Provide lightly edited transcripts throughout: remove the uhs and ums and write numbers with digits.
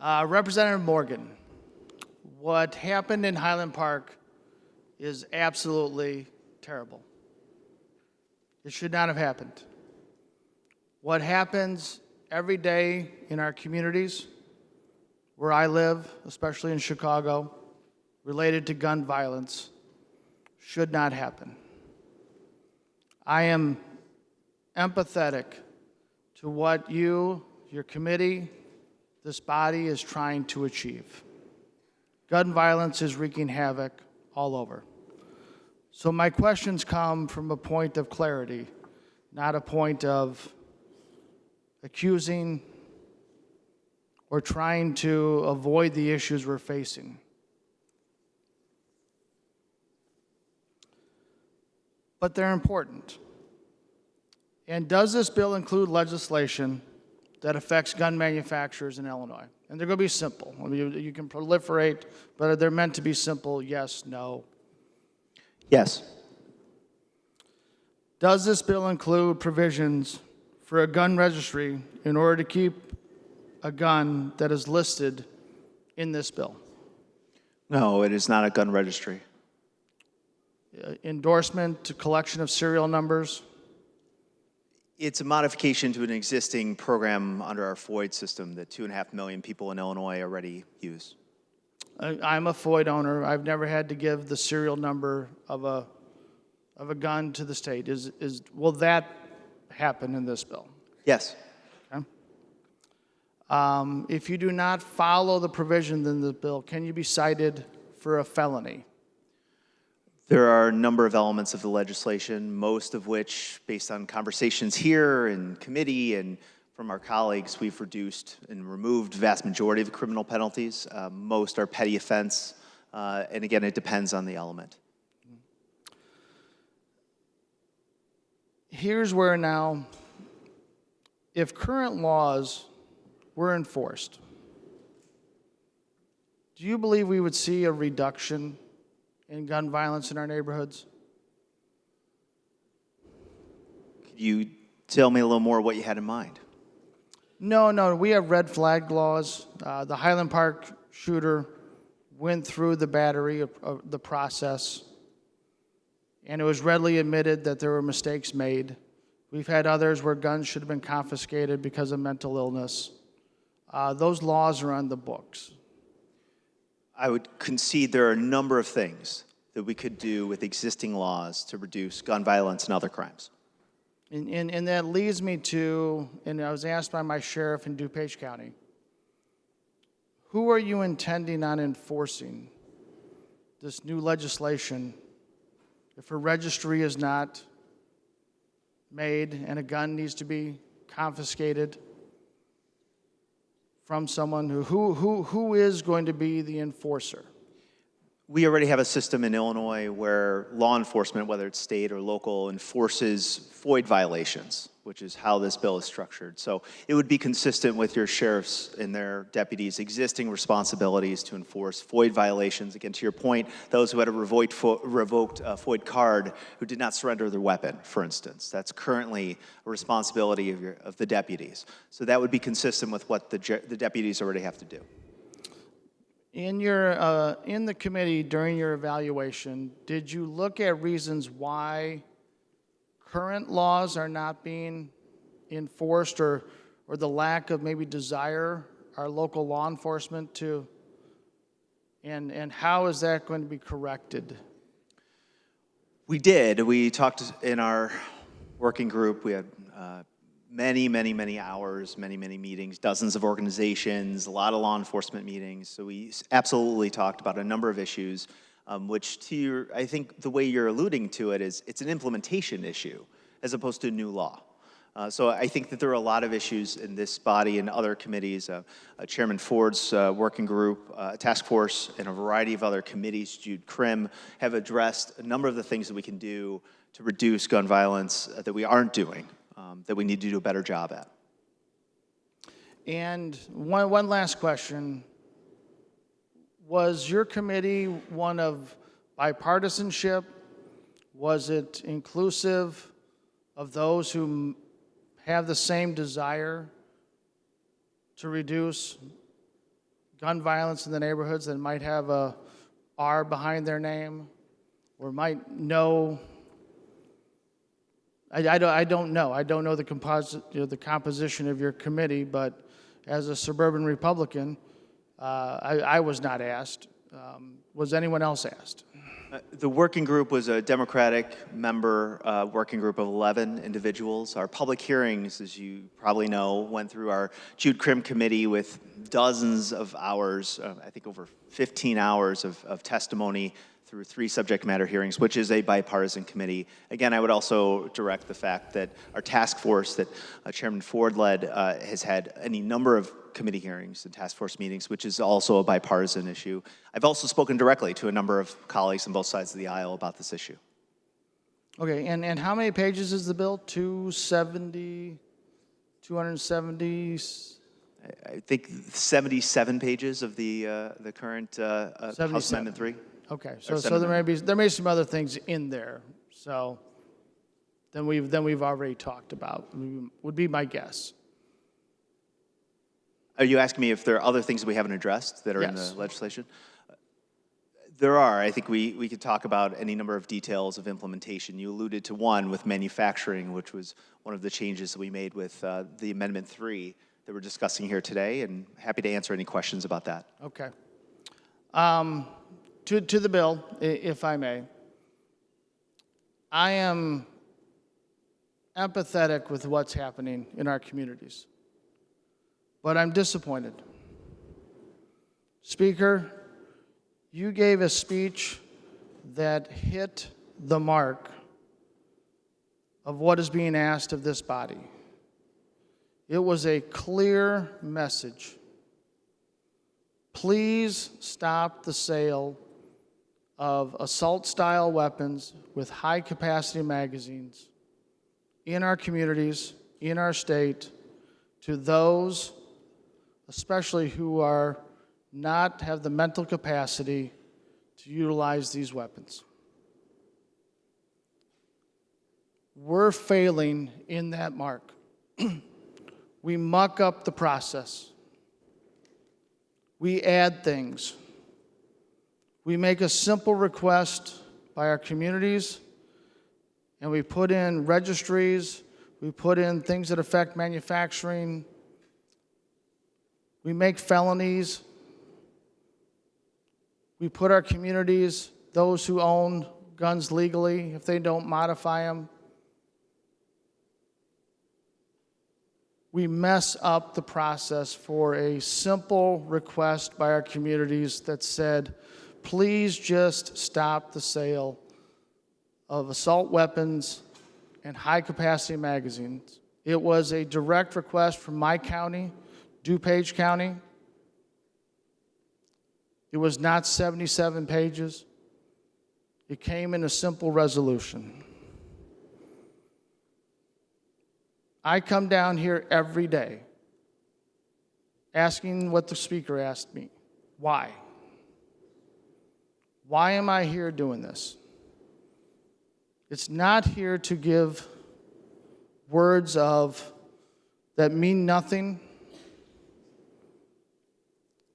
Representative Morgan, what happened in Highland Park is absolutely terrible. It should not have happened. What happens every day in our communities, where I live, especially in Chicago, related to gun violence, should not happen. I am empathetic to what you, your committee, this body is trying to achieve. Gun violence is wreaking havoc all over. So my questions come from a point of clarity, not a point of accusing or trying to avoid the issues we're facing. But they're important. And does this bill include legislation that affects gun manufacturers in Illinois? And they're going to be simple. I mean, you can proliferate, but they're meant to be simple: yes, no. Yes. Does this bill include provisions for a gun registry in order to keep a gun that is listed in this bill? No, it is not a gun registry. Endorsement to collection of serial numbers? It's a modification to an existing program under our FOID system that 2.5 million people in Illinois already use. I'm a FOID owner. I've never had to give the serial number of a gun to the state. Will that happen in this bill? Yes. Okay. If you do not follow the provisions in the bill, can you be cited for a felony? There are a number of elements of the legislation, most of which, based on conversations here in committee and from our colleagues, we've reduced and removed the vast majority of the criminal penalties. Most are petty offense, and again, it depends on the element. Here's where now, if current laws were enforced, do you believe we would see a reduction in gun violence in our neighborhoods? Could you tell me a little more what you had in mind? No, we have red flag laws. The Highland Park shooter went through the battery of the process, and it was readily admitted that there were mistakes made. We've had others where guns should have been confiscated because of mental illness. Those laws are on the books. I would concede there are a number of things that we could do with existing laws to reduce gun violence and other crimes. And that leads me to, and I was asked by my sheriff in DuPage County, who are you intending on enforcing this new legislation if a registry is not made and a gun needs to be confiscated from someone who is going to be the enforcer? We already have a system in Illinois where law enforcement, whether it's state or local, enforces FOID violations, which is how this bill is structured. So it would be consistent with your sheriffs and their deputies' existing responsibilities to enforce FOID violations. Again, to your point, those who had a revoked FOID card who did not surrender their weapon, for instance. That's currently a responsibility of the deputies. So that would be consistent with what the deputies already have to do. In the committee, during your evaluation, did you look at reasons why current laws are not being enforced, or the lack of maybe desire our local law enforcement to, and how is that going to be corrected? We did. We talked in our working group. We had many hours, many meetings, dozens of organizations, a lot of law enforcement meetings. So we absolutely talked about a number of issues, which I think the way you're alluding to it is it's an implementation issue as opposed to a new law. So I think that there are a lot of issues in this body and other committees. Chairman Ford's working group, task force, and a variety of other committees, Jude Krim, have addressed a number of the things that we can do to reduce gun violence that we aren't doing, that we need to do a better job at. And one last question. Was your committee one of bipartisanship? Was it inclusive of those who have the same desire to reduce gun violence in the neighborhoods that might have a R behind their name or might know. I don't know. I don't know the composition of your committee, but as a suburban Republican, I was not asked. Was anyone else asked? The working group was a Democratic member working group of 11 individuals. Our public hearings, as you probably know, went through our Jude Crim committee with dozens of hours, I think over 15 hours of testimony through 3 subject matter hearings, which is a bipartisan committee. Again, I would also direct the fact that our task force that Chairman Ford led has had any number of committee hearings and task force meetings, which is also a bipartisan issue. I've also spoken directly to a number of colleagues on both sides of the aisle about this issue. Okay, and how many pages is the bill? 270, 270? I think 77 pages of the current House Amendment 3. Okay, so there may be some other things in there. So then we've already talked about, would be my guess. Are you asking me if there are other things that we haven't addressed that are in the Yes. legislation? There are. I think we could talk about any number of details of implementation. You alluded to one with manufacturing, which was one of the changes that we made with the Amendment 3 that we're discussing here today, and happy to answer any questions about that. Okay. To the bill, if I may. I am empathetic with what's happening in our communities, but I'm disappointed. Speaker, you gave a speech that hit the mark of what is being asked of this body. It was a clear message. Please stop the sale of assault-style weapons with high-capacity magazines in our communities, in our state, to those, especially who are not have the mental capacity to utilize these weapons. We're failing in that mark. We muck up the process. We add things. We make a simple request by our communities, and we put in registries, we put in things that affect manufacturing, we make felonies, we put our communities, those who own guns legally, if they don't modify them, we mess up the process for a simple request by our communities that said, please just stop the sale of assault weapons and high-capacity magazines. It was a direct request from my county, DuPage County. It was not 77 pages. It came in a simple resolution. I come down here every day asking what the speaker asked me. Why? Why am I here doing this? It's not here to give words that mean nothing,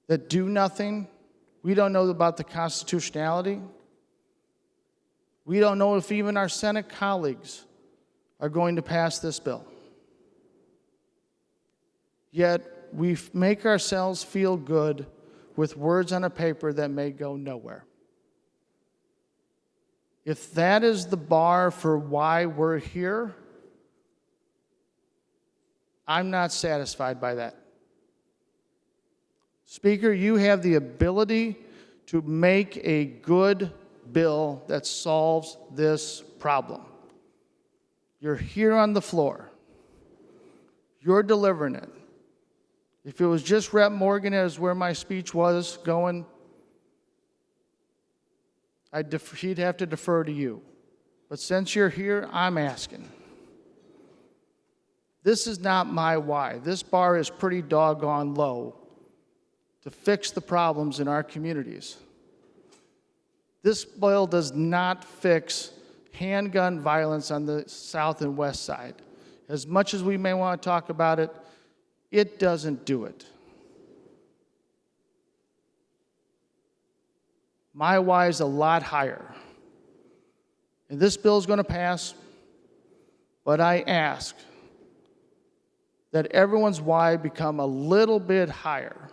that do nothing. We don't know about the constitutionality. We don't know if even our Senate colleagues are going to pass this bill. Yet we make ourselves feel good with words on a paper that may go nowhere. If that is the bar for why we're here, I'm not satisfied by that. Speaker, you have the ability to make a good bill that solves this problem. You're here on the floor. You're delivering it. If it was just Rep. Morgan as where my speech was going, he'd have to defer to you. But since you're here, I'm asking. This is not my why. This bar is pretty doggone low to fix the problems in our communities. This bill does not fix handgun violence on the south and west side. As much as we may want to talk about it, it doesn't do it. My why is a lot higher. And this bill is going to pass, but I ask that everyone's why become a little bit higher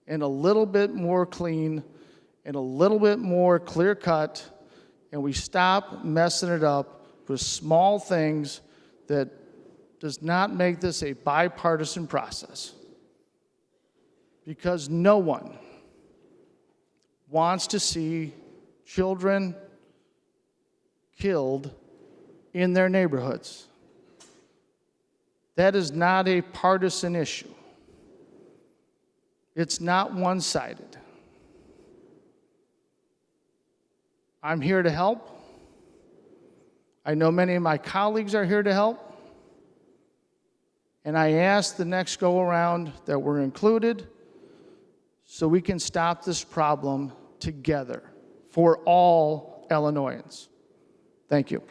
and a little bit more clean and a little bit more clear cut, and we stop messing it up with small things that does not make this a bipartisan process. Because no one wants to see children killed in their neighborhoods. That is not a partisan issue. It's not one-sided. I'm here to help. I know many of my colleagues are here to help. And I ask the next go-around that we're included so we can stop this problem together for all Illinoisans. Thank you.